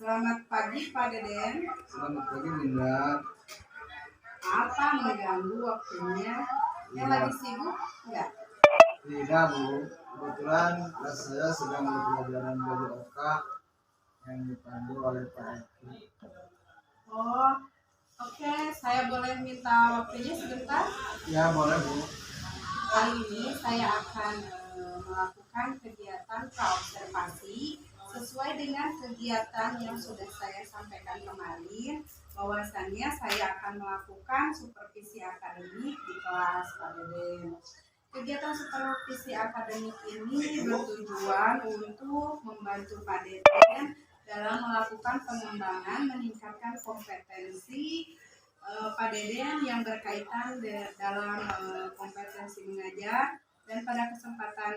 Selamat pagi Pak Deden. Selamat pagi Linda. Apa mengganggu waktunya? Yang lagi sibuk enggak? Tidak Bu, kebetulan kelas saya sedang pelajaran belajar oka yang dipandu oleh Pak Eki. Oh, oke. Saya boleh minta waktunya sebentar? Ya boleh Bu. Kali ini saya akan melakukan kegiatan praobservasi sesuai dengan kegiatan yang sudah saya sampaikan kemarin, bahwasannya saya akan melakukan supervisi akademik di kelas Pak Deden. Kegiatan supervisi akademik ini bertujuan untuk membantu Pak Deden dalam melakukan pengembangan, meningkatkan kompetensi Pak Deden yang berkaitan dalam kompetensi mengajar. Dan pada kesempatan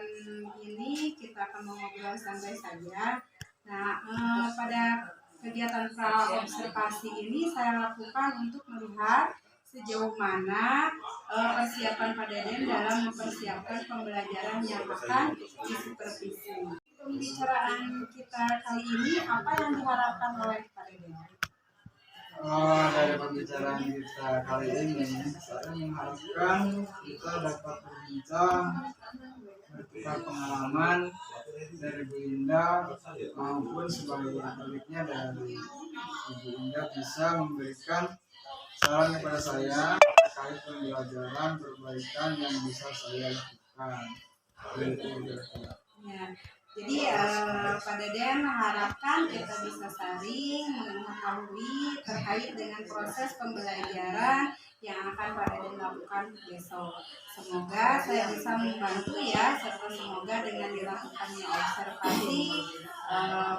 ini kita akan mengobrol santai saja. Nah, pada kegiatan praobservasi ini saya lakukan untuk melihat sejauh mana persiapan Pak Deden dalam mempersiapkan pembelajaran yang akan disupervisi. Pembicaraan kita kali ini apa yang diharapkan oleh Pak Deden? Dari pembicaraan kita kali ini, saya mengharapkan kita dapat berbincang, bertukar pengalaman dari Bu Indah maupun sebaliknya dari Ibu Indah bisa memberikan saran kepada saya terkait pembelajaran perbaikan yang bisa saya lakukan. Ya, jadi Pak Deden mengharapkan kita bisa saling mengetahui terkait dengan proses pembelajaran yang akan Pak Deden lakukan besok. Semoga saya bisa membantu ya, serta semoga dengan dilakukannya observasi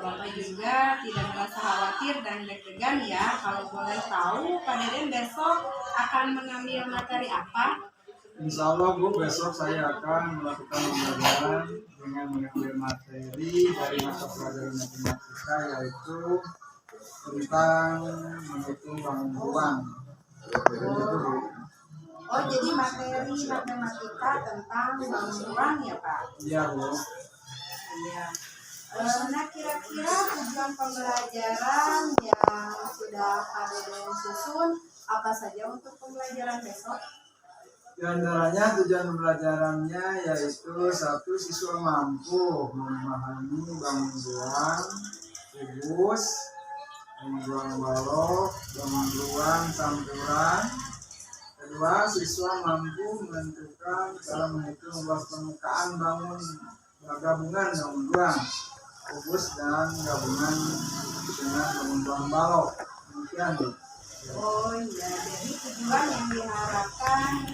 Bapak juga tidak merasa khawatir dan deg-degan ya. Kalau boleh tahu Pak Deden besok akan mengambil materi apa? Insya Allah Bu, besok saya akan melakukan pembelajaran dengan mengambil materi dari mata pelajaran matematika, yaitu tentang menghitung bangun ruang. Oh, jadi materi matematika tentang bangun ruang ya Pak? Iya Bu. Iya. Nah, kira-kira tujuan pembelajaran yang sudah Pak Deden susun apa saja untuk pembelajaran besok? Di antaranya tujuan pembelajarannya yaitu satu, siswa mampu memahami bangun ruang, kubus, bangun ruang balok, bangun ruang campuran. Kedua, siswa mampu menentukan dalam menghitung luas permukaan bangun gabungan bangun ruang, kubus dan gabungan dengan bangun ruang balok. Demikian Bu. Oh iya, jadi tujuan yang diharapkan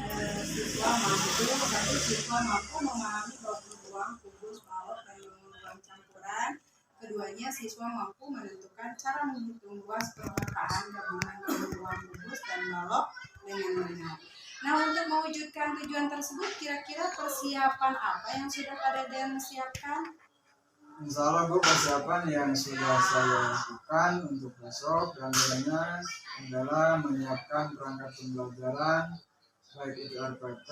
siswa mampu memahami bangun ruang, kubus, balok, dan bangun ruang campuran. Keduanya, siswa mampu menentukan cara menghitung luas permukaan gabungan bangun ruang, kubus, dan balok dengan benar. Nah, untuk mewujudkan tujuan tersebut, kira-kira persiapan apa yang sudah Pak Deden siapkan? Insya Allah Bu, persiapan yang sudah saya lakukan untuk besok dan lainnya adalah menyiapkan perangkat pembelajaran baik itu RPP,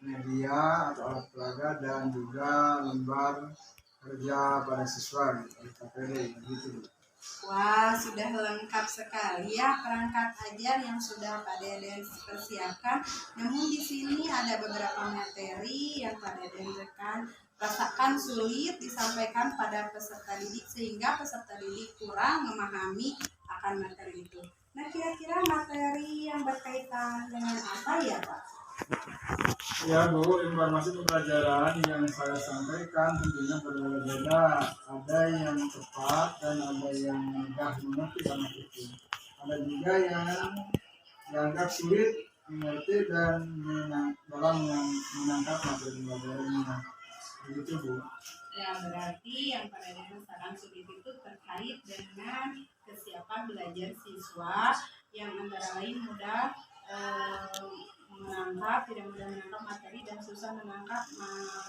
media atau alat peraga dan juga lembar kerja pada siswa RPPD gitu Bu. Wah, sudah lengkap sekali ya perangkat ajar yang sudah Pak Deden persiapkan. Namun di sini ada beberapa materi yang Pak Deden rasakan sulit disampaikan pada peserta didik sehingga peserta didik kurang memahami akan materi itu. Nah, kira-kira materi yang berkaitan dengan apa ya Pak? Ya Bu, informasi pembelajaran yang saya sampaikan tentunya berbeda-beda. Ada yang cepat dan ada yang mudah mengerti anak itu. Ada juga yang dianggap sulit mengerti dan dalam menangkap materi pembelajarannya. Begitu Bu. Ya, berarti yang pada rasakan sulit itu terkait dengan kesiapan belajar siswa yang antara lain mudah menangkap, tidak mudah menangkap materi dan susah menangkap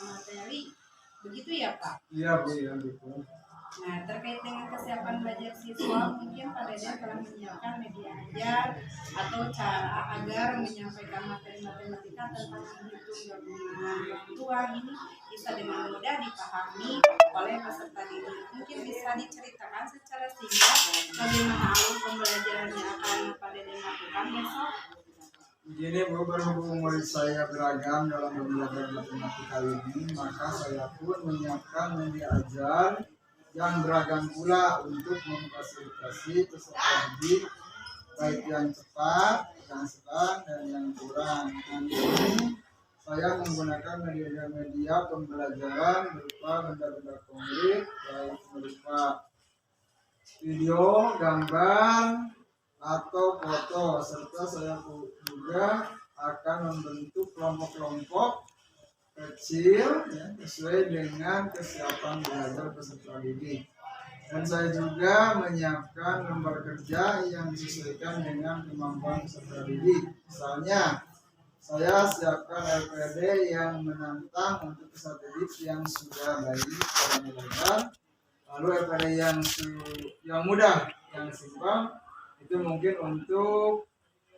materi. Begitu ya Pak? Iya Bu, ya gitu. Nah, terkait dengan kesiapan belajar siswa, mungkin Pak Deden telah menyiapkan media ajar atau cara agar menyampaikan materi matematika tentang menghitung gabungan yang dua ini bisa dengan mudah dipahami oleh peserta didik. Mungkin bisa diceritakan secara singkat bagaimana alur pembelajaran yang akan Pak Deden lakukan besok. Begini Bu, berhubung murid saya beragam dalam belajar matematika ini, maka saya pun menyiapkan media ajar yang beragam pula untuk memfasilitasi peserta didik baik yang cepat, yang sedang, dan yang kurang. Nanti saya menggunakan media-media pembelajaran berupa benda-benda konkret, baik berupa video, gambar, atau foto, serta saya juga akan membentuk kelompok-kelompok kecil ya, sesuai dengan kesiapan belajar peserta didik. Dan saya juga menyiapkan lembar kerja yang disesuaikan dengan kemampuan peserta didik. Misalnya, saya siapkan LPD yang menantang untuk peserta didik yang sudah baik dalam belajar. Lalu LPD yang mudah, yang simpel, itu mungkin untuk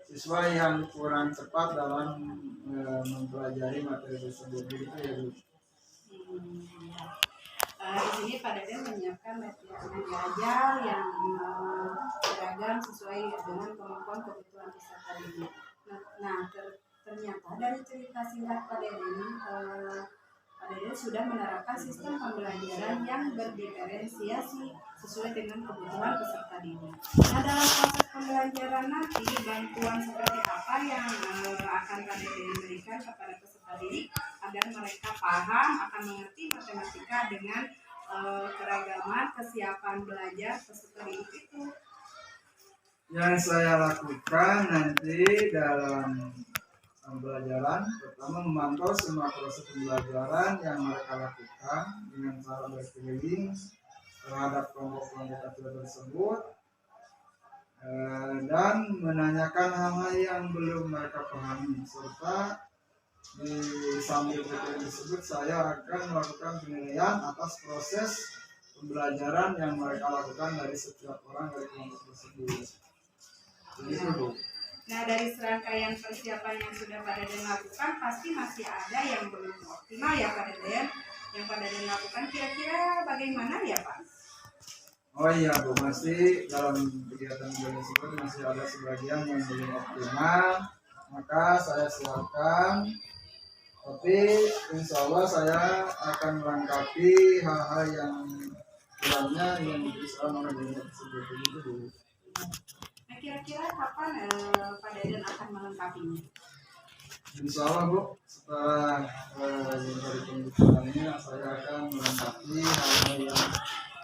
siswa yang kurang cepat dalam mempelajari materi tersebut. Begitu ya Bu. Di sini Pak Deden menyiapkan media ajar yang beragam sesuai dengan kemampuan kebutuhan peserta didik. Nah, ternyata dari cerita singkat Pak Deden sudah menerapkan sistem pembelajaran yang berdiferensiasi sesuai dengan kebutuhan peserta didik. Nah, dalam proses pembelajaran nanti, bantuan seperti apa yang akan Pak Deden berikan kepada peserta didik agar mereka paham akan mengerti matematika dengan keragaman kesiapan belajar peserta didik itu? Yang saya lakukan nanti dalam pembelajaran, pertama memantau semua proses pembelajaran yang mereka lakukan dengan cara berkeliling terhadap kelompok-kelompok kecil tersebut, dan menanyakan hal-hal yang belum mereka pahami, serta di samping tersebut saya akan melakukan penilaian atas proses pembelajaran yang mereka lakukan dari setiap orang dari kelompok tersebut. Begitu Bu. Nah, dari serangkaian persiapan yang sudah Pak Deden lakukan, pasti masih ada yang belum optimal ya Pak Deden. Yang Pak Deden lakukan kira-kira bagaimana ya Pak? Oh iya Bu, masih dalam kegiatan tersebut masih ada sebagian yang belum optimal, maka saya silakan. Tapi insya Allah saya akan melengkapi hal-hal yang kurangnya yang bisa mengenai tersebut. Begitu Bu. Nah, kira-kira kapan Pak Deden akan melengkapinya? Insya Allah Bu, setelah dari pembicaraan ini saya akan melengkapi hal-hal yang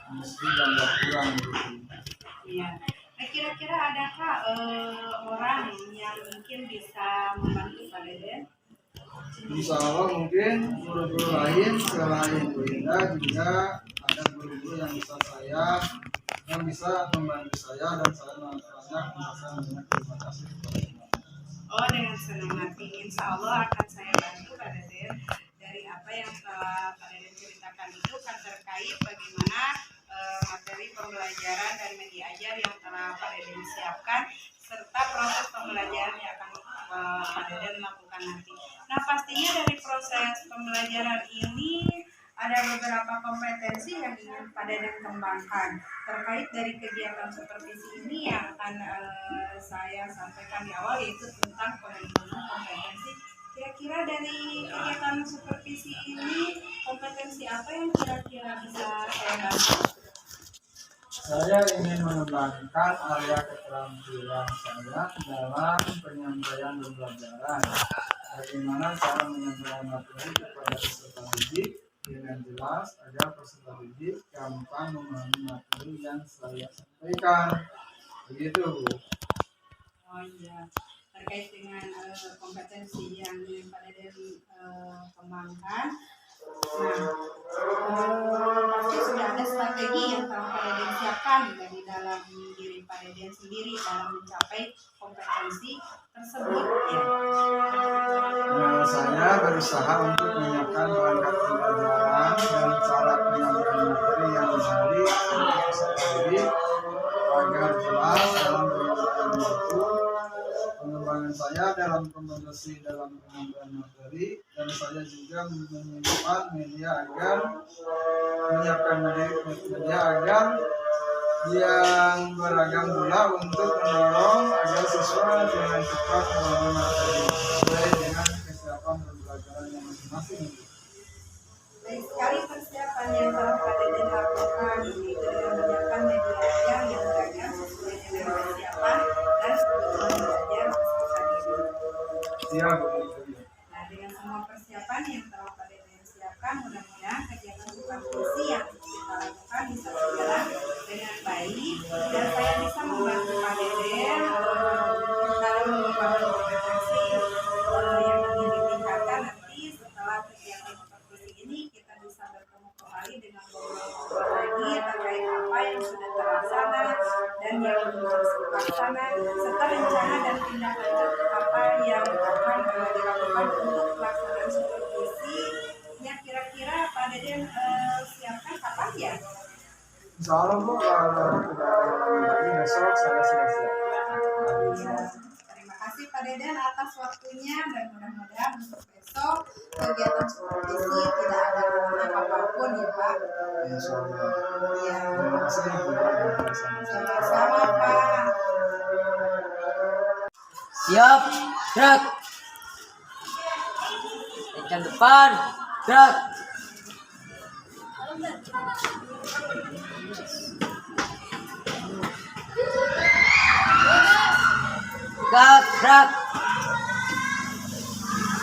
mesti dan kurang gitu. Iya. Nah, kira-kira adakah orang yang mungkin bisa membantu Pak Deden? Insya Allah mungkin guru-guru lain selain Bu Indah juga ada guru-guru yang bisa membantu saya, dan saya banyak merasa terima kasih kepada Tuhan. Oh, dengan senang hati. Insya Allah akan saya bantu Pak Deden. Dari apa yang telah Pak Deden ceritakan itu kan terkait bagaimana materi pembelajaran dan media ajar yang telah Pak Deden siapkan, serta proses pembelajaran yang akan Pak Deden lakukan nanti. Nah, pastinya dari proses pembelajaran ini ada beberapa kompetensi yang ingin Pak Deden kembangkan. Terkait dari kegiatan supervisi ini yang akan saya sampaikan di awal, yaitu tentang pengembangan kompetensi. Kira-kira dari kegiatan supervisi ini, kompetensi apa yang kira-kira bisa saya bantu? Saya ingin mengembangkan area keterampilan saya dalam penyampaian pembelajaran. Bagaimana cara menyampaikan materi kepada peserta didik dengan jelas agar peserta didik gampang memahami materi yang saya sampaikan. Begitu Bu. Oh iya, terkait dengan kompetensi yang ingin Pak Deden kembangkan. Nah, pasti sudah ada strategi yang telah Pak Deden siapkan dari dalam diri Pak Pak Deden sendiri dalam mencapai kompetensi tersebut ya? Nah, saya berusaha untuk menyiapkan perangkat pembelajaran dan cara penyampaian materi yang menarik untuk peserta didik agar jelas dalam penyampaian itu. Pengembangan saya dalam kompetensi dalam penyampaian materi, dan saya juga menyiapkan media agar yang beragam pula untuk mendorong agar siswa dengan cepat memahami materi sesuai dengan kesiapan pembelajaran yang masing-masing. Baik sekali persiapan yang telah Pak Deden lakukan yaitu dengan menyiapkan media yang beragam sesuai dengan kesiapan dan kebutuhan belajar peserta didik. Siap. Nah, dengan semua persiapan yang telah Pak Deden siapkan, mudah-mudahan kegiatan supervisi yang kita lakukan bisa berjalan dengan baik dan saya bisa membantu Pak Deden dalam mengembangkan kompetensi yang ingin ditingkatkan. Nanti setelah kegiatan supervisi ini kita bisa bertemu kembali dengan ngobrol-ngobrol lagi terkait apa yang sudah terlaksana dan yang belum terlaksana serta rencana dan tindak lanjut apa yang akan dilakukan untuk pelaksanaan supervisi yang kira-kira Pak Deden siapkan kapan ya? Insya Allah Bu, kalau besok saya sudah siap. Ya, terima kasih Pak Deden atas waktunya dan mudah-mudahan untuk besok kegiatan supervisi tidak ada halangan apapun ya Pak. Insya Allah. Ya, Terima kasih Bu. sama-sama Pak. Siap, gerak. Yang depan, gerak. Gerak.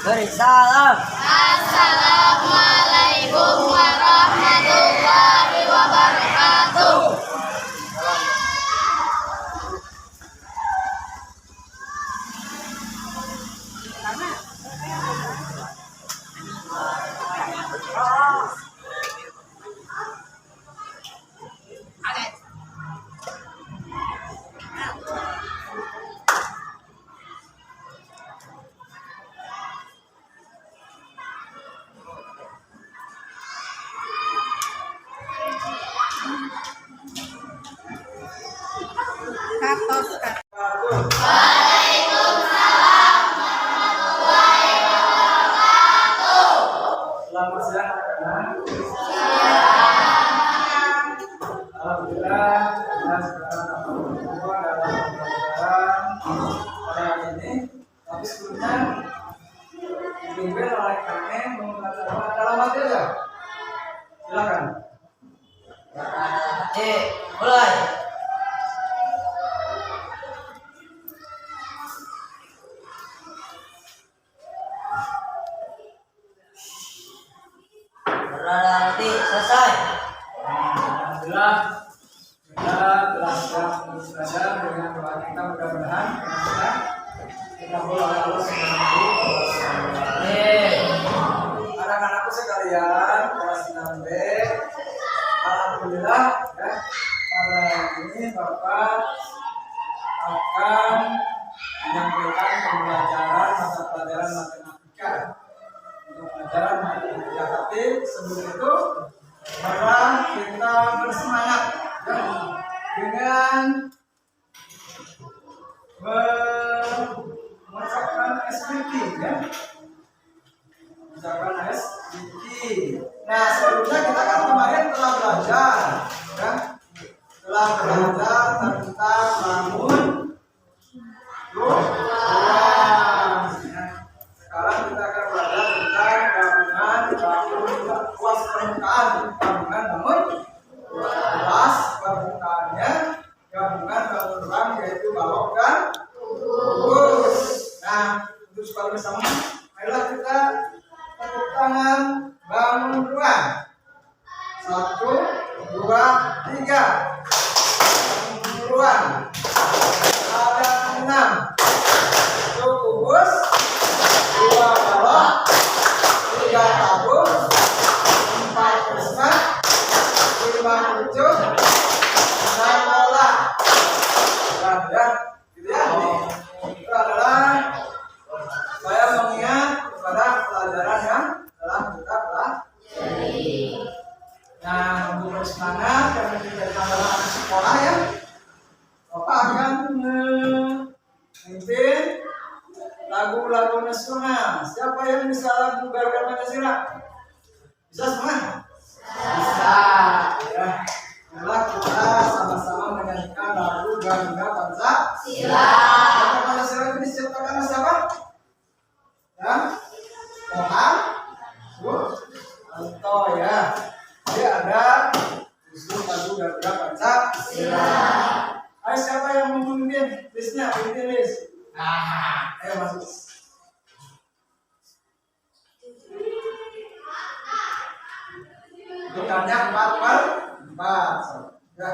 Beri salam. Assalamualaikum warahmatullahi wabarakatuh. Katos. Selamat siang anak-anak. Alhamdulillah, kita sekarang dapat semua dalam pembelajaran pada hari ini. Tapi sebelumnya dipimpin oleh kami membaca dalam materi ya. Silakan. Mulai. Berarti selesai. Alhamdulillah kita telah siap untuk belajar dengan doa kita, mudah-mudahan kita boleh Allah Subhanahu wa Ta'ala. Anak-anakku sekalian kelas 6B, alhamdulillah ya, pada hari ini Bapak akan menyampaikan pembelajaran mata pelajaran matematika untuk pelajaran matematika. Tapi sebelum itu mari kita bersemangat ya, dengan mengucapkan SPT ya. Mengucapkan SPT. Nah, sebelumnya kita kan kemarin telah belajar ya. Telah belajar tentang bangun ruang. Sekarang kita akan belajar tentang luas permukaan, gabungan bangun luas permukaannya, gabungan bangun ruang yaitu balok dan kubus. Nah, untuk supaya bersama, marilah kita tepuk tangan bangun ruang. 1, 2, 3. Bangun ruang. Ada 6. Itu kubus, 2 balok, 3 tabung, 4 prisma, 5 pucuk, 6 bola. Pancasila? Bisa semua? Bisa. Ya. Marilah kita sama-sama menyanyikan lagu Garuda Pancasila. Garuda Pancasila itu diciptakan oleh siapa? Ya, Mohan Sutanto ya. Jadi ada khusus lagu Garuda Pancasila. Ayo siapa yang mau memimpin listnya? Pimpin list. Ayo masuk. Bukannya 4/4. Ya.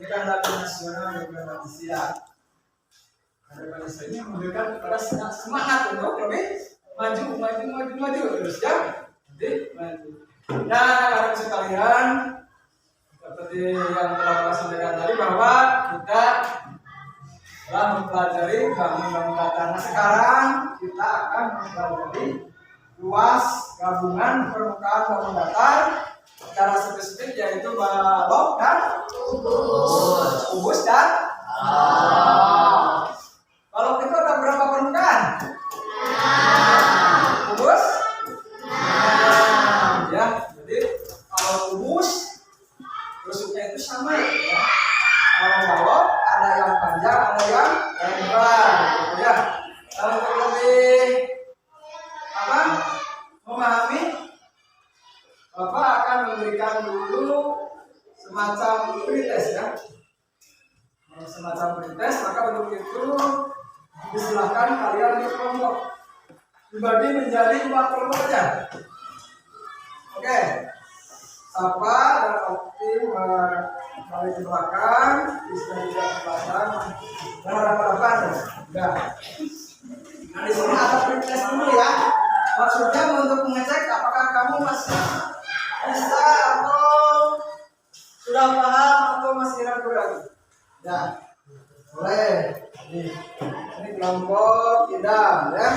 Memberikan lagu nasional dan Pancasila. Karena Pancasila ini memberikan kepada semangat untuk lebih maju terus ya. Jadi maju. Dan anak-anak sekalian, seperti yang telah saya sampaikan tadi bahwa kita telah mempelajari bangun kata. Nah sekarang kita akan mempelajari luas gabungan permukaan bangun datar secara spesifik yaitu balok dan kubus dan balok itu ada berapa permukaan? Kubus? Ya, jadi kalau kubus bentuknya itu sama ya. Kalau balok ada yang panjang, ada yang lebar gitu ya. Kalau untuk lebih memahami, Bapak akan memberikan dulu semacam pretest ya. Semacam pretest, maka untuk itu disilahkan kalian berkelompok. Dibagi menjadi 4 kelompok saja. Oke. Sapa dan Optim balik ke belakang, bisa juga ke belakang. Dan harapan-harapan ya. Nah di sini ada pretest dulu ya. Maksudnya untuk mengecek apakah kamu masih bisa atau sudah paham atau masih ragu-ragu. Ya, boleh. Ini kelompok tidak ya.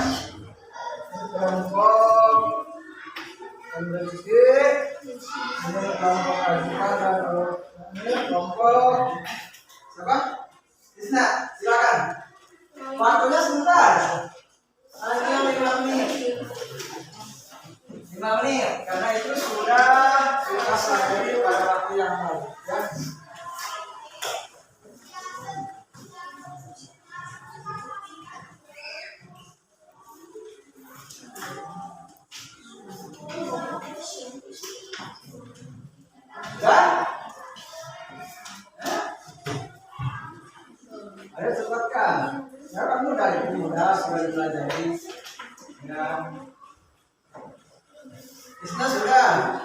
Ini kelompok Andresi. Ini kelompok Azika dan ini kelompok siapa? Isna. Silakan. Waktunya sebentar. Hanya 5 menit. 5 menit, karena itu sudah kita pelajari pada waktu yang lalu ya. Dan ayo cepatkan ya, kamu dari mudah sudah dipelajari ya. Isna sudah,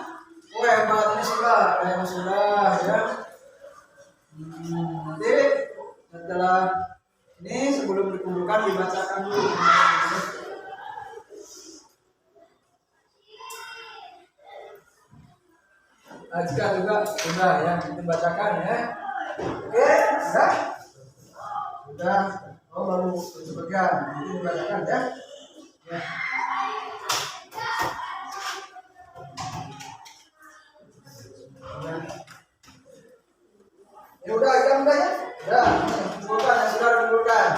oh hebat ini sudah, yang sudah ya. Nanti setelah ini sebelum dikumpulkan dibacakan dulu. Azka juga sudah ya, dibacakan ya. Oke, sudah, sudah. Oh baru sebagian, ini dibacakan ya. Ya. Ya udah ya ya. Ya, kumpulkan yang sudah dikumpulkan.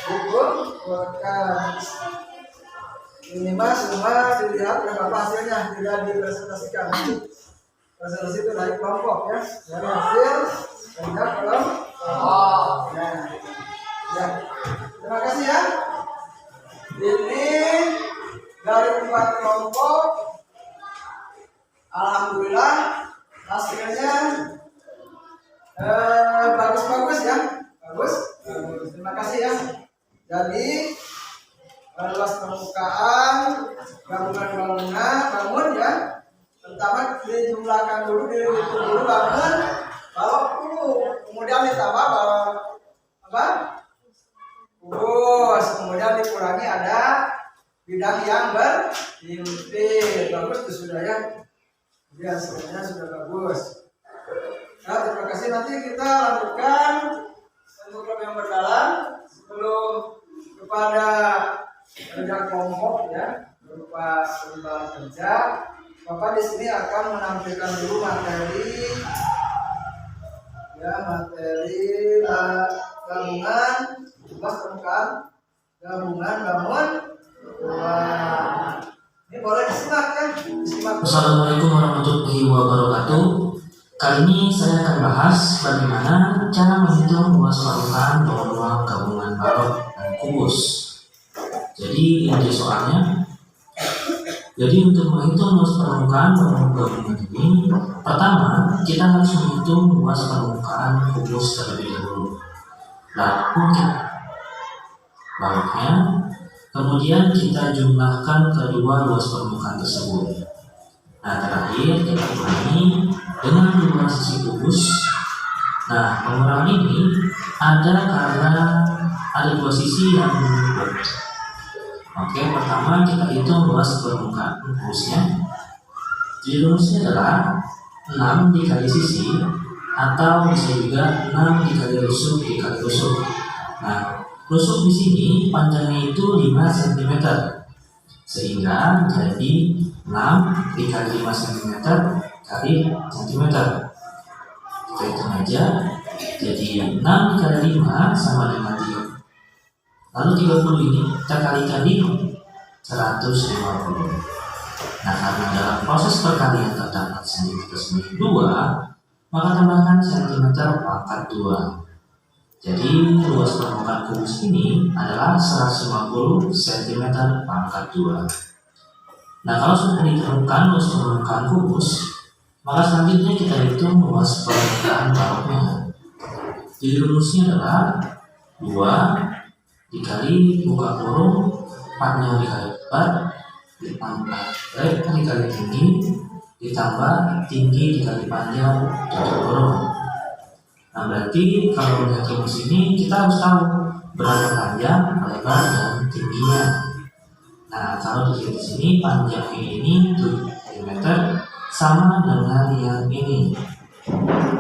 Kumpulkan. Ini mas semua dilihat dan apa hasilnya tidak dipresentasikan. Presentasi itu dari kelompok ya. Dari hasil lihat kelompok. Ya. Terima kasih ya. Ini dari 4 kelompok. Alhamdulillah hasilnya Bagus-bagus ya, bagus. Terima kasih ya. Jadi luas permukaan bangunan bangun ya. Pertama dijumlahkan dulu, dihitung dulu bangun, bawah dulu, kemudian ditambah bawah apa? Kubus, kemudian dikurangi ada bidang yang berhimpit. Bagus itu sudah ya. Ya sebenarnya sudah bagus. Nah, terima kasih. Nanti kita lanjutkan untuk yang berdalam sebelum kepada kerja kelompok ya berupa perlumbaan kerja. Bapak di sini akan menampilkan dulu materi ya, materi gabungan luas permukaan gabungan bangun rumah. Ini boleh disimak ya, disimak. Assalamualaikum warahmatullahi wabarakatuh. Kali ini saya akan bahas bagaimana cara menghitung luas permukaan ruang gabungan balok dan kubus. Jadi inti soalnya, jadi untuk menghitung luas permukaan ruang gabungan ini, pertama kita harus menghitung luas permukaan kubus terlebih dahulu. Lalu baloknya, kemudian kita jumlahkan kedua luas permukaan tersebut. Nah, terakhir kita kurangi dengan dua sisi kubus. Nah, pengurangan ini ada karena ada dua sisi yang berbeda. Oke, pertama kita hitung luas permukaan kubusnya. Jadi rumusnya adalah 6 dikali sisi, atau bisa juga 6 dikali rusuk dikali rusuk. Nah, rusuk di sini panjangnya itu 5 cm, sehingga jadi 6 dikali 5 cm kali cm. Kita hitung aja, jadi 6 dikali 5 sama dengan 3. Lalu 30 ini kita kali-kali 150. Nah, karena dalam proses perkalian terdapat cm sebanyak 2, maka tambahkan cm pangkat 2. Jadi luas permukaan kubus ini adalah 150 cm pangkat 2. Nah, kalau sudah ditemukan luas permukaan kubus, maka selanjutnya kita hitung luas permukaan baloknya. Jadi rumusnya adalah 2 dikali buka kurung panjang dikali lebar ditambah lebar dikali tinggi ditambah tinggi dikali panjang tutup kurung. Nah, berarti kalau melihat rumus ini kita harus tahu berapa panjang, lebar, dan tingginya. Nah, kalau di sini panjang ini 7 cm sama dengan yang ini.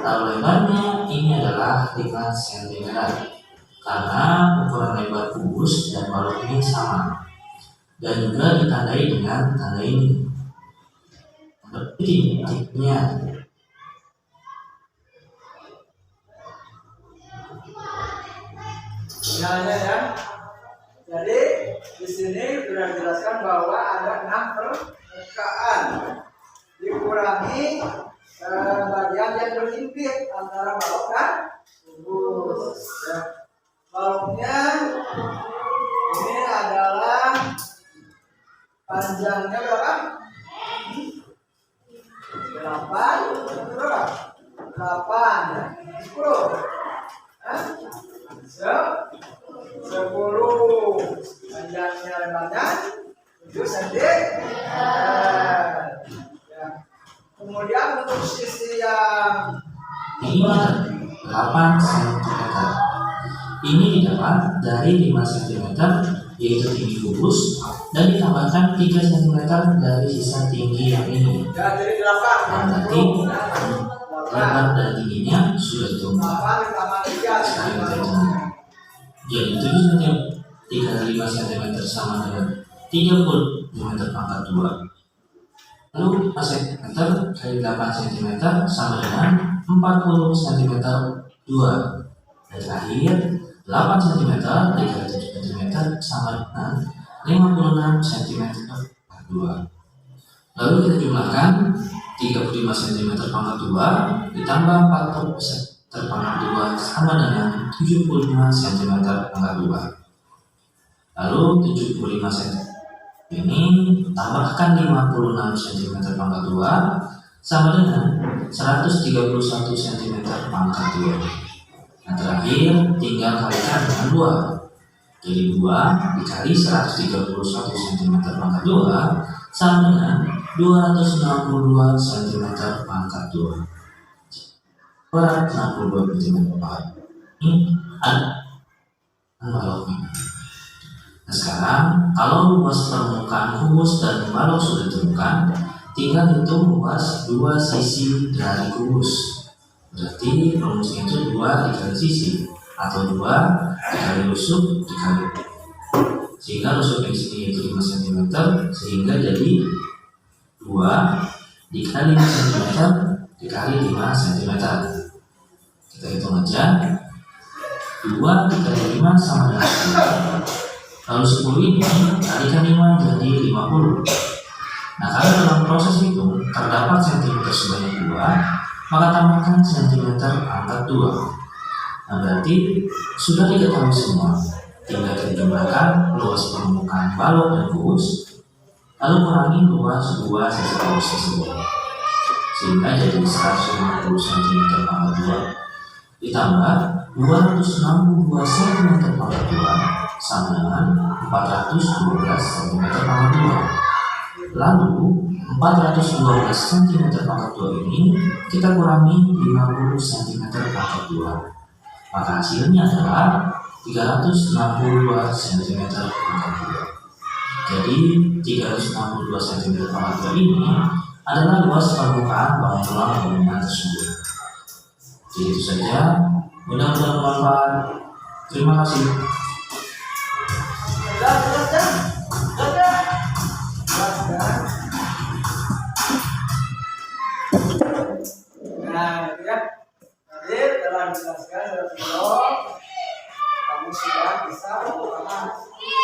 Lalu lebarnya ini adalah 5 cm karena ukuran lebar kubus dan balok ini sama, dan juga ditandai dengan tanda ini. Berarti tingginya. Ya. Jadi di sini sudah dijelaskan bahwa ada 6 permukaan dikurangi bagian yang berhimpit antara balok dan kubus. Ya. Baloknya ini adalah panjangnya berapa? 8 berapa? 8 ya. 10 panjangnya lebarnya 7 cm. Ya. Kemudian untuk sisi yang ini 8 cm. Ini didapat dari 5 cm yaitu tinggi kubus, dan ditambahkan 3 cm dari sisa tinggi yang ini. ya, jadi 8. Dan nanti lebar dan tingginya sudah ditunggu. 8 ditambah 3 Sekarang kita hitung. Jadi 7 cm dikali 5 cm sama dengan 30 cm pangkat 2. Lalu 5 cm kali 8 cm sama dengan 40 cm 2. Dan terakhir 8 cm dikali 7 cm sama dengan 56 cm pangkat 2. Lalu kita jumlahkan 35 cm pangkat 2 ditambah 40 cm pangkat 2 sama dengan 75 cm pangkat 2. Lalu 75 cm ini tambahkan 56 cm pangkat 2 sama dengan 131 cm pangkat 2. Nah, terakhir tinggal kalikan dengan 2. Jadi 2 dikali 131 cm pangkat 2 sama dengan 262 cm pangkat 2. 262 cm pangkat. Ini ada baloknya. Nah, sekarang kalau luas permukaan kubus dan balok sudah ditemukan, tinggal hitung luas dua sisi dari kubus. Berarti rumusnya itu 2 dikali sisi, atau 2 dikali rusuk dikali, sehingga rusuk di sini itu 5 cm, sehingga jadi 2 dikali 5 cm dikali 5 cm. Kita hitung aja. 2 dikali 5 sama dengan 10. Lalu 10 ini kalikan 5 jadi 50. Nah, kalau dalam proses itu terdapat cm sebanyak 2, maka tambahkan cm pangkat 2. Nah, berarti sudah diketahui semua. Tinggal kita jumlahkan luas permukaan balok dan kubus, lalu kurangi luas 2 sisi kubus tersebut, sehingga jadi 150 cm pangkat 2 ditambah 262 cm pangkat 2 sama dengan 412 cm pangkat 2. Lalu 412 cm pangkat 2 ini kita kurangi 50 cm pangkat 2, maka hasilnya adalah 362 cm pangkat 2. Jadi 362 cm pangkat 2 ini adalah luas permukaan bangunan tersebut. Jadi itu saja, mudah-mudahan bermanfaat. Terima kasih. Nah, itu ya. Tadi telah dijelaskan oleh beliau, kamu sudah bisa menggunakan.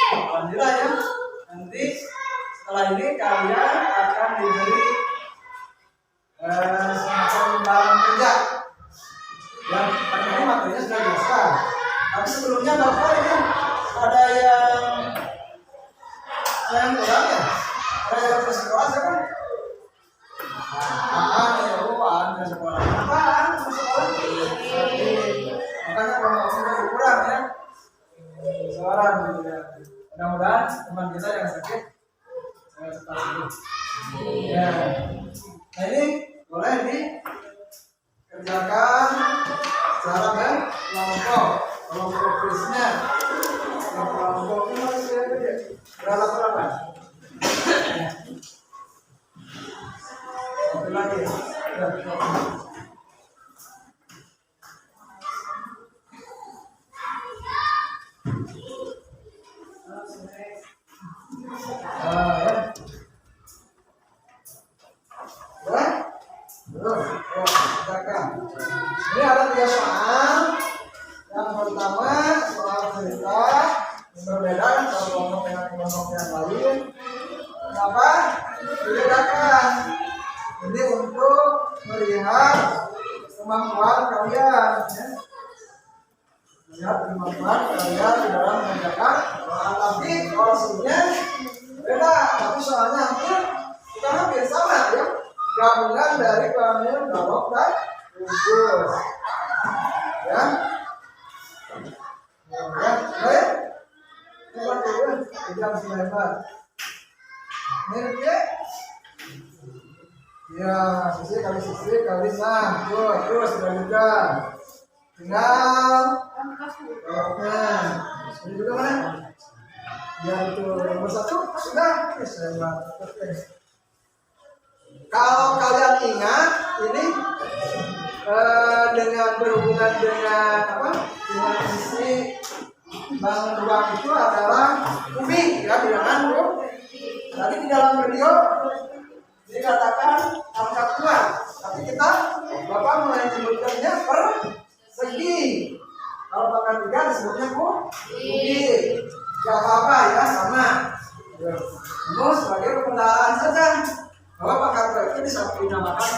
Alhamdulillah ya. Nanti setelah ini kalian akan diberi semacam barang kerja. Yang ini materinya sudah dijelaskan. Tapi sebelumnya Bapak ini ada yang kurang ya? Ada yang ke sekolah kan? Anda sekolah. Apaan? Sekolah. Makanya kalau sudah kurang ya. Seorang gitu ya. Mudah-mudahan teman kita yang sakit saya cepat sembuh. Ya. Nah, ini boleh dikerjakan secara kelompok kuisnya. Kelompok ini masih berapa? Satu lagi. Ini ada 3 soal. Yang pertama soal cerita yang berbeda antara kelompok dengan kelompok yang lain. Kenapa? Dibedakan. Ini untuk melihat kemampuan kalian, ya. Melihat kemampuan kalian di dalam mengerjakan soal. Tapi porsinya beda. Tapi soalnya hampir sama ya. Gabungan dari kelamin balok dan kubus. Ya. Baik. Coba turun jam 9. Ini dia. Ya, sisi kali 6. Terus juga. Tinggal baloknya. Ini juga mana? Ya itu nomor 1 sudah. Oke. Kalau kalian ingat ini dengan berhubungan dengan apa? Dengan isi bangun ruang itu adalah kubik ya, bilangan bro. Tadi di dalam video dikatakan pangkat 2, tapi kita Bapak mulai menyebutkannya persegi. Kalau pangkat 3 disebutnya kubik. Gak apa-apa ya, sama. Itu sebagai pembenaran saja. Bahwa pangkat 2 itu bisa dinamakan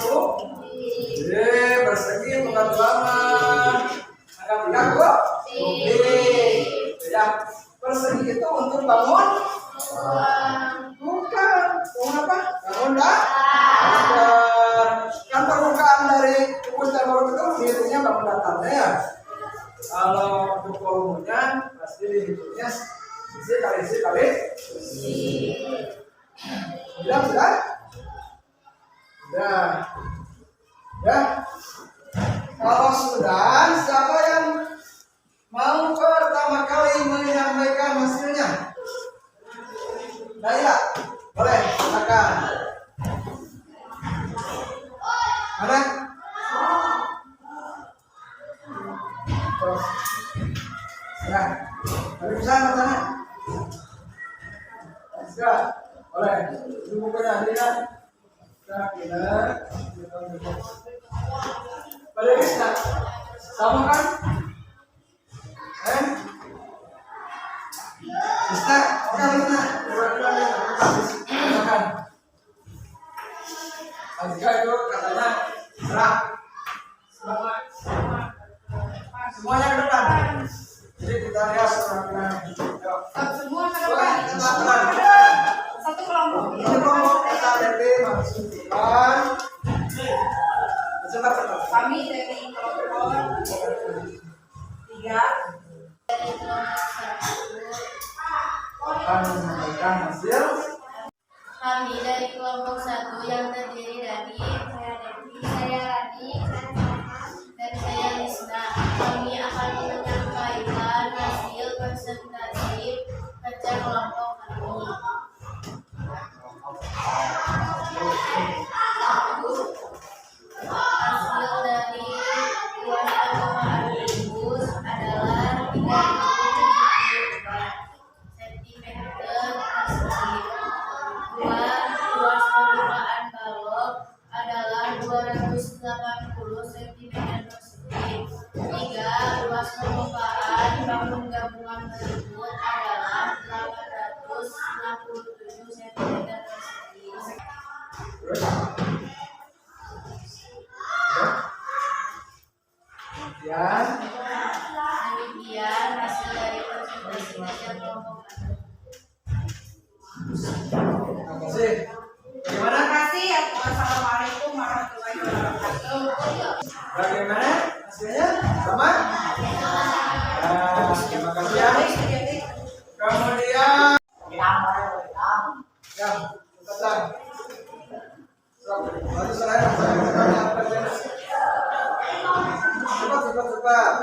persegi pangkat 2. Pangkat 3 kubik. Ya, persegi itu untuk bangun. Bukan, bangun apa? Bangun dasar. Ya. Ya. Kalau sudah, siapa yang mau pertama kali menyampaikan hasilnya? Naila, boleh, silakan. Mana? Terus. Ya. Hari bisa matanya. Bisa. Boleh. Ini bukunya lihat. Nah, kita. Boleh bisa. Sama kan? Bisa. Kan bisa. Silakan. Azka itu katanya gerak. Semuanya ke depan. Jadi kita lihat seorang Semua ke depan. Satu kelompok. Satu kelompok kita dari masuk depan. Kami dari kelompok 3 akan menyampaikan hasil. Kami dari kelompok 1 yang terdiri dari saya Rani, dan saya Lisna. Kami akan menyampaikan hasil presentasi kerja kelompok kami. Hasil dari luas permukaan kubus adalah 3.072 cm persegi. Luas permukaan balok adalah 280 cm persegi. 3. Luas permukaan bangun gabungan tersebut adalah 867 cm persegi. Demikian hasil dari presentasi kerja kelompok kami. Terima kasih. Bagaimana? Terima kasih. Assalamualaikum warahmatullahi wabarakatuh. Bagaimana hasilnya? Sama? Terima kasih ya. Kemudian ya, cepetan. Lalu saya cepat.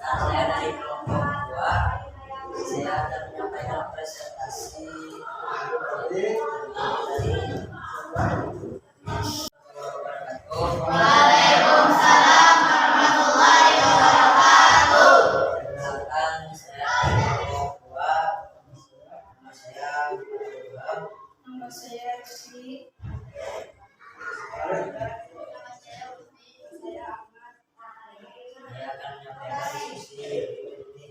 Saya dari kelompok 2, saya akan menyampaikan presentasi Waalaikumsalam warahmatullahi wabarakatuh. Perkenalkan, saya dari kelompok 2, nama saya Abdullah. Nama saya Rizky. Saya akan menyampaikan diskusi berikut ini.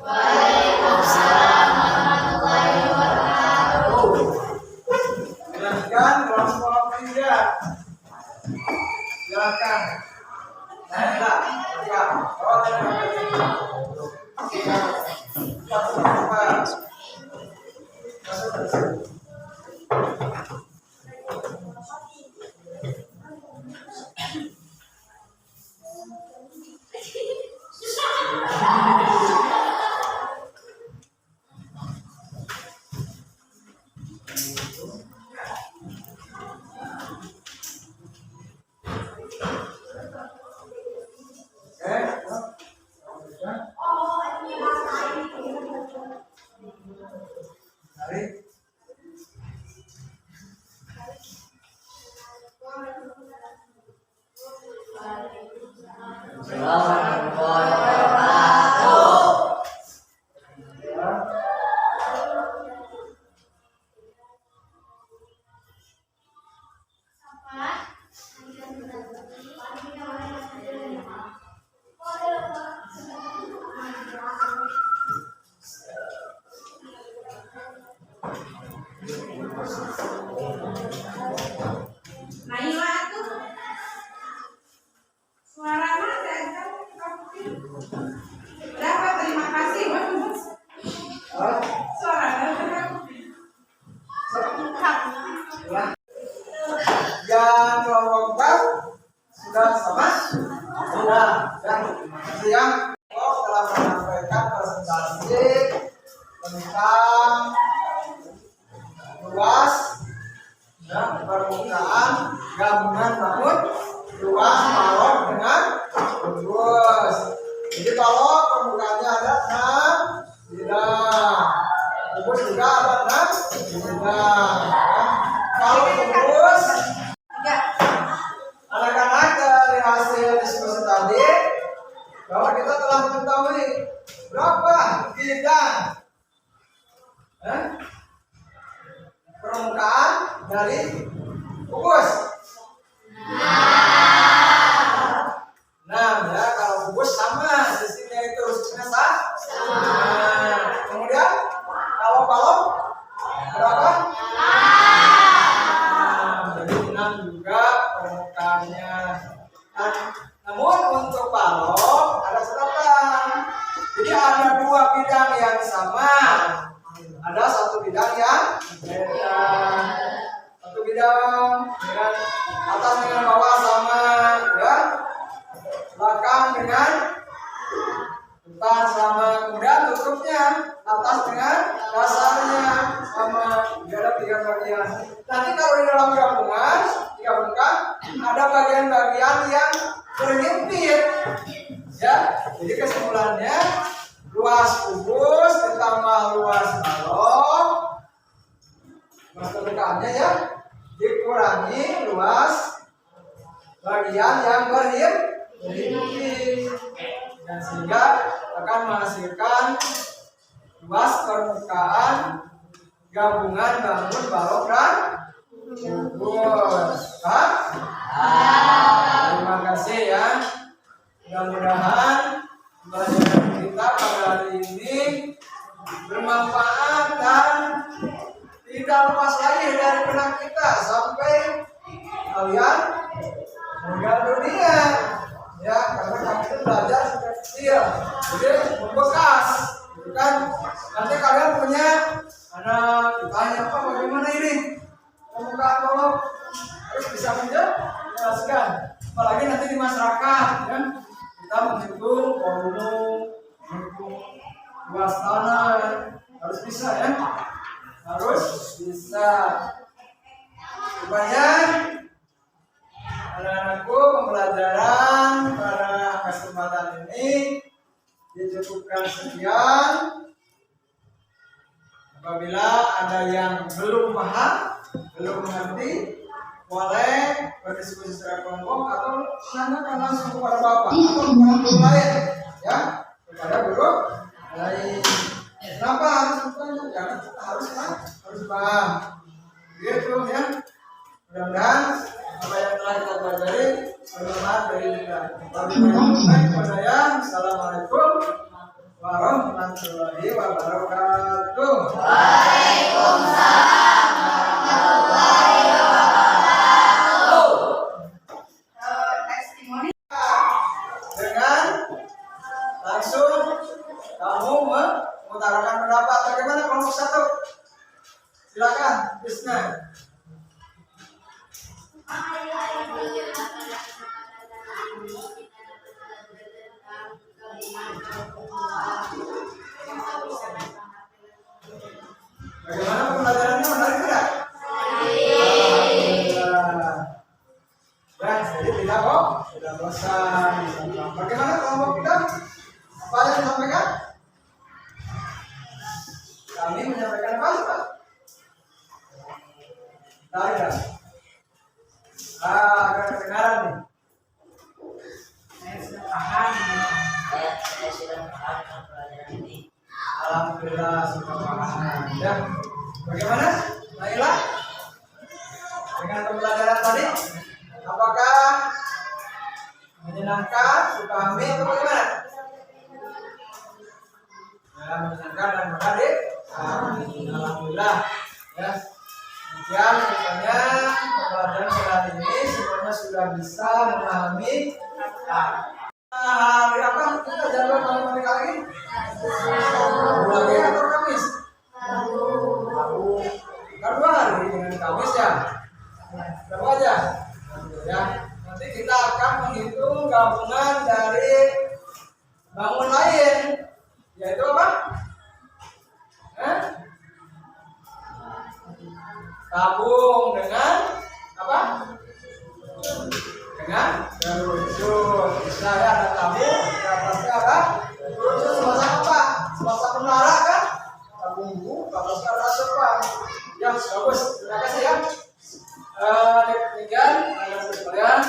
Waalaikumsalam warahmatullahi wabarakatuh. Silakan kelompok 3. Silakan. Assalamualaikum warahmatullahi wabarakatuh. Nah, iya tuh. Suaranya ada berapa? Terima kasih, Mas. Suaranya Yang kelompok sudah sama? Sudah. Ya, terima kasih ya. Telah menyampaikan presentasi tentang luas permukaan gabungan bangun luas balok dengan kubus. Jadi kalau permukaannya ada 6 bidang, kubus juga ada 6 bidang. Kalau kubus, anak-anak dari hasil diskusi tadi bahwa kita telah mengetahui berapa bidang permukaan dari kubus. 6 ya, kalau kubus sama sisinya itu rusuknya sama. Kemudian kalau balok berapa? 6. Jadi 6 juga permukaannya. Namun untuk balok ada catatan. Jadi ada 2 bidang yang sama. Ada 1 bidang yang beda. 1 bidang dengan atas dengan bawah sama, ya. Belakang dengan depan sama. Kemudian tutupnya atas dengan dasarnya sama. Ada 3 bagian. Nanti kalau di dalam gabungan digabungkan ada bagian-bagian yang berhimpit, ya. Jadi kesimpulannya luas kubus ditambah luas balok, luas permukaannya ya, dikurangi luas bagian yang berhimpit, dan sehingga akan menghasilkan luas permukaan gabungan bangun balok dan kubus. Terima kasih ya. Mudah-mudahan pelajaran kita pada hari ini bermanfaat dan tidak lepas lagi dari benak kita sampai kalian meninggal dunia, ya, karena kami itu belajar sejak kecil, jadi membekas, gitu kan. Nanti kalian punya anak, ditanya apa bagaimana ini permukaan balok, harus bisa menjelaskan, apalagi nanti di masyarakat, kan. Kita menghitung volume, menghitung luas tanah, harus bisa ya, harus bisa. Supaya anak-anakku pembelajaran pada kesempatan ini dicukupkan sekian. Apabila ada yang belum paham, belum mengerti, boleh berdiskusi secara kelompok atau tanyakan langsung kepada Bapak atau kepada guru lain, ya, kepada guru lain. Kenapa harus bertanya? Karena kita harus paham, gitu ya. Mudah-mudahan apa yang telah kita pelajari bermanfaat bagi kita. Assalamualaikum warahmatullahi wabarakatuh. Waalaikumsalam. Kamu mengutarakan pendapat. Bagaimana kelompok 1? Silakan, Bisna. Bagaimana pembelajarannya, menarik tidak? Alhamdulillah. Ya, jadi tidak kok, tidak bosan. Bagaimana kelompok kita? Apa yang disampaikan? Kami menyampaikan apa, Pak? Tidak. Agak kedengaran nih. paham. Saya sudah paham dengan pelajaran ini. Alhamdulillah sudah paham. Ya. Bagaimana, Naila? Dengan pembelajaran tadi, apakah menyenangkan, dipahami atau bagaimana? Ya, menyenangkan dan mudah alhamdulillah. Ya. Demikian misalnya pembelajaran saat ini semuanya sudah bisa memahami hari apa kita jadwal malam kali ini? Lagi atau Kamis? Rabu. Kan 2 hari dengan Kamis ya. Berapa aja? Ya. Nanti kita akan menghitung gabungan dari bangun lain, yaitu apa? Tabung dengan apa? Dengan kerucut. Bisa ya, ada tabung, di atasnya ada kerucut. Sepasang apa? Sepasang menara kan? Tabung bu, atasnya ada sepan. Ya, bagus. Terima kasih ya. Demikian, anak-anak sekalian,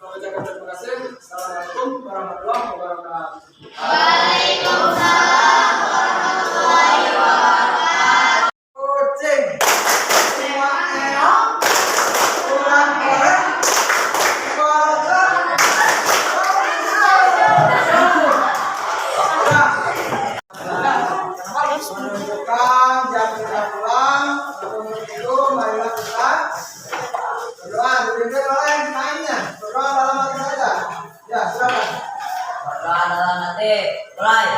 mengucapkan terima kasih. Assalamualaikum warahmatullahi wabarakatuh. Waalaikumsalam warahmatullahi wabarakatuh. Kucing. Semua keong. Kurang korek. Menunjukkan jam sudah pulang. Untuk itu, marilah kita berdoa. Dipimpin oleh mainnya. Berdoa dalam hati saja. Ya, silakan. Berdoa dalam hati. Mulai.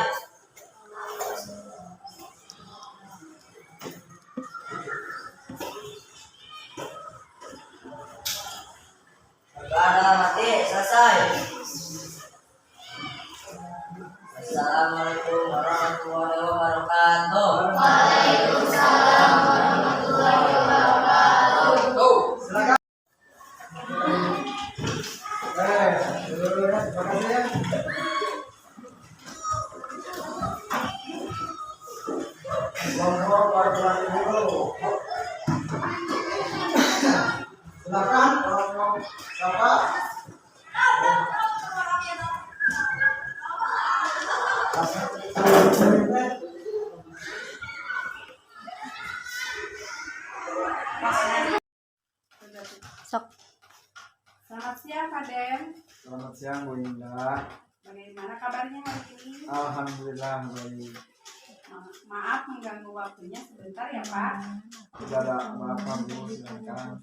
Berdoa dalam hati. Selesai. Assalamualaikum warahmatullahi wabarakatuh. Waalaikumsalam warahmatullahi wabarakatuh. Tuh, silakan. Dulu ya, terima kasih ya. Ngobrol pelan-pelan dulu. Silakan kalau mau siapa? Selamat siang Kak Den. Selamat siang Bu Indah. Bagaimana kabarnya hari ini? Alhamdulillah baik. Maaf mengganggu waktunya sebentar ya Pak. Tidak ada apa-apa Bu, silakan.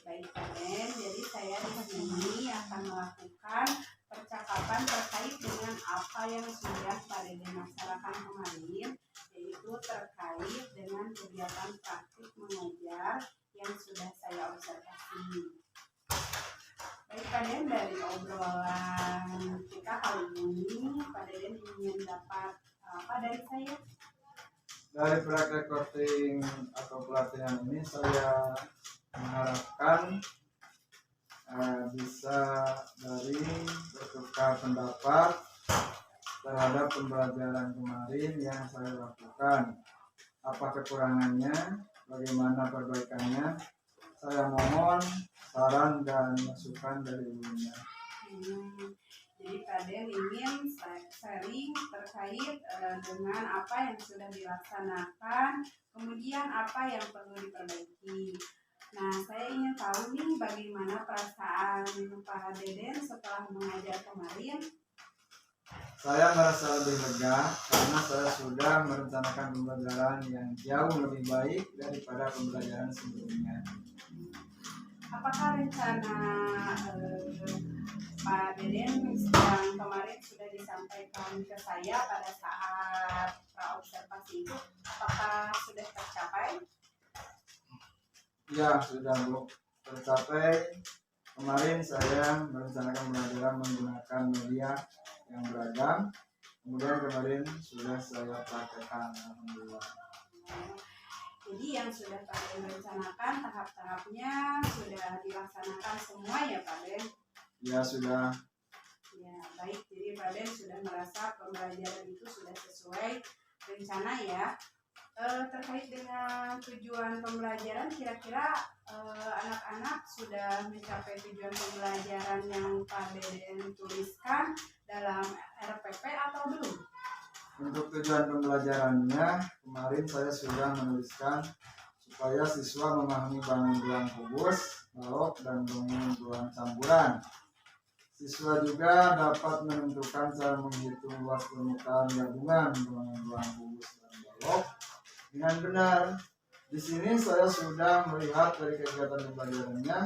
Baik Kak Den, jadi saya di sini akan melakukan percakapan terkait dengan apa yang sudah Pak Deden laksanakan kemarin, yaitu terkait dengan kegiatan praktik mengajar yang sudah saya observasi. Baik Pak Den, dari obrolan kita kali ini, Pak Deden ingin dapat apa dari saya? Dari praktek recording atau pelatihan ini saya mengharapkan bisa dari bertukar pendapat terhadap pembelajaran kemarin yang saya lakukan. Apa kekurangannya, bagaimana perbaikannya, saya mohon saran dan masukan dari ibunya. Jadi Pak Den ingin sharing terkait dengan apa yang sudah dilaksanakan, kemudian apa yang perlu diperbaiki. Nah, saya ingin tahu nih bagaimana perasaan Pak Deden setelah mengajar kemarin. Saya merasa lebih lega karena saya sudah merencanakan pembelajaran yang jauh lebih baik daripada pembelajaran sebelumnya. Apakah rencana Pak Deden yang kemarin sudah disampaikan ke saya pada saat praobservasi itu, apakah sudah tercapai? Ya, sudah Bu, tercapai. Kemarin saya merencanakan pembelajaran menggunakan media yang beragam. Kemudian kemarin sudah saya praktekkan, alhamdulillah. Jadi yang sudah Pak Den rencanakan tahap-tahapnya sudah dilaksanakan semua ya Pak Den? Ya, sudah. Ya, baik. Jadi Pak Den sudah merasa pembelajaran itu sudah sesuai rencana ya? terkait dengan tujuan pembelajaran, kira-kira anak-anak sudah mencapai tujuan pembelajaran yang Pak Deden tuliskan dalam RPP atau belum? Untuk tujuan pembelajarannya, kemarin saya sudah menuliskan supaya siswa memahami bangun ruang kubus, balok, dan bangun ruang campuran. Siswa juga dapat menentukan cara menghitung luas permukaan gabungan bangun ruang kubus dan balok dengan benar. Di sini saya sudah melihat dari kegiatan pembelajarannya,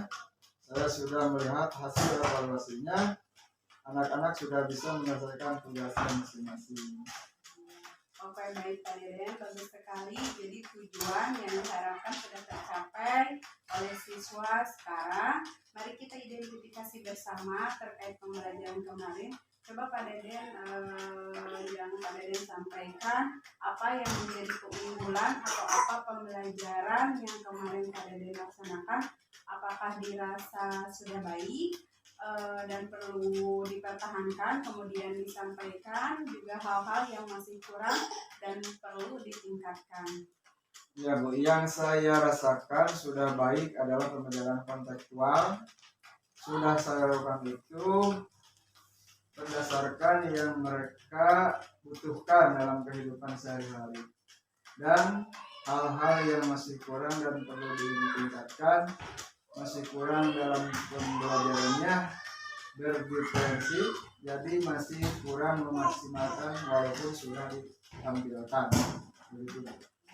saya sudah melihat hasil evaluasinya. Anak-anak sudah bisa menyelesaikan tugasnya masing-masing. Oke, baik Pak Deden, bagus sekali. Jadi tujuan yang diharapkan sudah tercapai oleh siswa sekarang. Mari kita identifikasi bersama terkait pembelajaran kemarin. Coba Pak Deden, yang Pak Deden sampaikan apa yang menjadi keunggulan atau apa pembelajaran yang kemarin Pak Deden laksanakan. Apakah dirasa sudah baik dan perlu dipertahankan, kemudian disampaikan juga hal-hal yang masih kurang dan perlu ditingkatkan. Ya Bu, yang saya rasakan sudah baik adalah pembelajaran kontekstual. Sudah saya lakukan itu berdasarkan yang mereka butuhkan dalam kehidupan sehari-hari. Dan hal-hal yang masih kurang dan perlu ditingkatkan, masih kurang dalam pembelajarannya berdiferensi, jadi masih kurang memaksimalkan walaupun sudah ditampilkan. Begitu.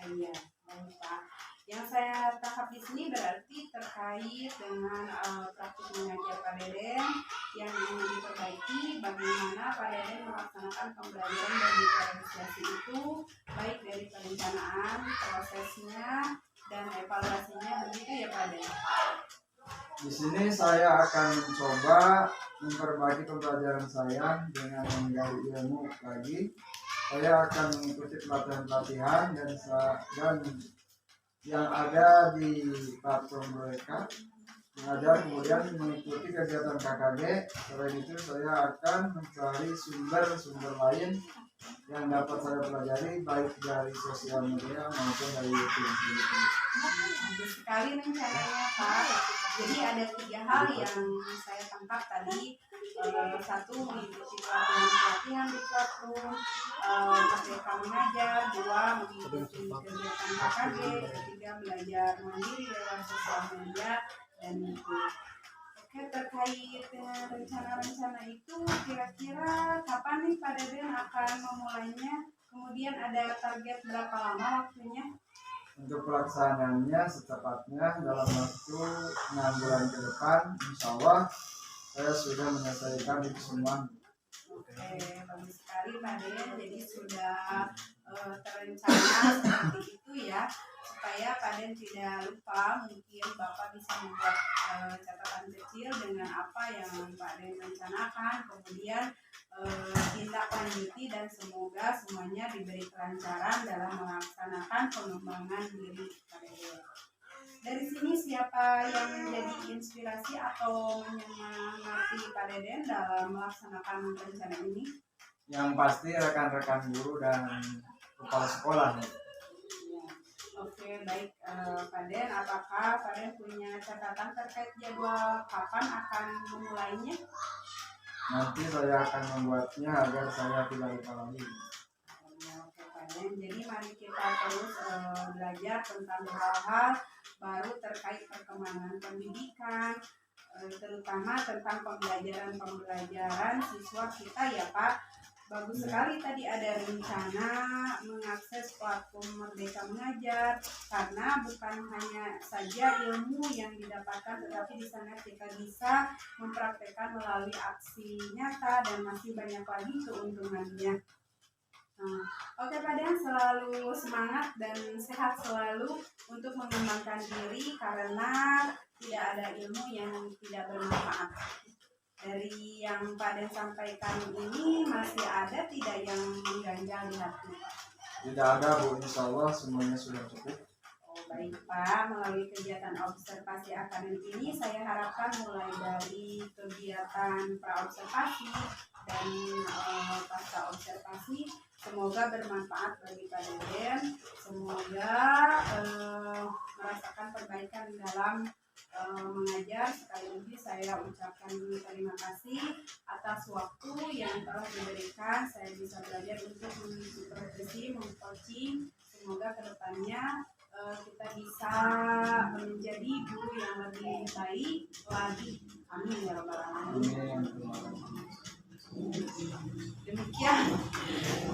Iya, baik Pak. Yang saya tangkap di sini berarti terkait dengan praktik mengajar Pak Deden yang ingin diperbaiki, bagaimana Pak Deden melaksanakan pembelajaran dan diferensiasi itu baik dari perencanaan, prosesnya, dan evaluasinya, begitu ya Pak Deden? Di sini saya akan mencoba memperbaiki pembelajaran saya dengan menggali ilmu lagi. Saya akan mengikuti pelatihan-pelatihan dan yang ada di platform mereka, mengajar, kemudian mengikuti kegiatan KKG. Selain itu saya akan mencari sumber-sumber lain yang dapat saya pelajari baik dari sosial media maupun dari YouTube. Bagus sekali rencananya Pak. Jadi ada 3 hal yang saya tangkap tadi. 1, mengikuti pelatihan di platform, mereka mengajar. 2, mengikuti kegiatan KKG. 3, belajar mandiri lewat sosial media dan YouTube. Oke, terkait dengan rencana-rencana itu, kira-kira kapan nih Pak Deden akan memulainya? Kemudian ada target berapa lama waktunya? Untuk pelaksanaannya secepatnya dalam waktu 6 bulan ke depan, insya Allah saya sudah menyelesaikan itu semua. Oke, bagus sekali Pak Deden. Jadi sudah terencana seperti itu ya, supaya Pak Deden tidak lupa. Mungkin Bapak bisa membuat catatan kecil dengan apa yang Pak Deden rencanakan, kemudian tindak lanjuti, dan semoga semuanya diberi kelancaran dalam melaksanakan pengembangan diri Pak Deden. Dari sini siapa yang menjadi inspirasi atau menyemangati Pak Deden dalam melaksanakan rencana ini? Yang pasti rekan-rekan guru dan kepala sekolah. Ya. Oke, baik Pak Deden. Apakah Pak Deden punya catatan terkait jadwal kapan akan memulainya? Nanti saya akan membuatnya agar saya tidak lupa lagi. Oke Pak Deden. Jadi mari kita terus belajar tentang hal-hal baru terkait perkembangan pendidikan, terutama tentang pembelajaran siswa kita ya Pak. Bagus sekali tadi ada rencana mengakses platform Merdeka Mengajar, karena bukan hanya saja ilmu yang didapatkan, tetapi di sana kita bisa mempraktekkan melalui aksi nyata dan masih banyak lagi keuntungannya. Oke Pak Deden, selalu semangat dan sehat selalu untuk mengembangkan diri, karena tidak ada ilmu yang tidak bermanfaat. Dari yang Pak Deden sampaikan ini masih ada tidak yang mengganjal di hati? Tidak ada Bu, insya Allah semuanya sudah cukup. Oh, baik Pak, melalui kegiatan observasi akademik ini saya harapkan mulai dari kegiatan praobservasi dan pasca observasi semoga bermanfaat bagi Pak Deden, semoga merasakan perbaikan dalam mengajar. Sekali lagi saya ucapkan terima kasih atas waktu yang telah diberikan. Saya bisa belajar untuk supervisi, mengcoaching. Semoga kedepannya kita bisa menjadi guru yang lebih baik lagi. Amin ya rabbal alamin.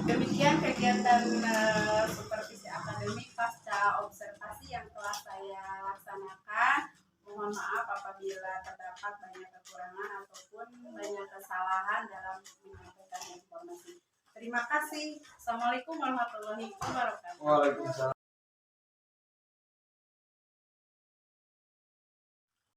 Demikian kegiatan supervisi akademik pasca observasi yang telah saya laksanakan. Mohon maaf apabila terdapat banyak kekurangan ataupun banyak kesalahan dalam menyampaikan informasi. Terima kasih. Assalamualaikum warahmatullahi wabarakatuh. Waalaikumsalam.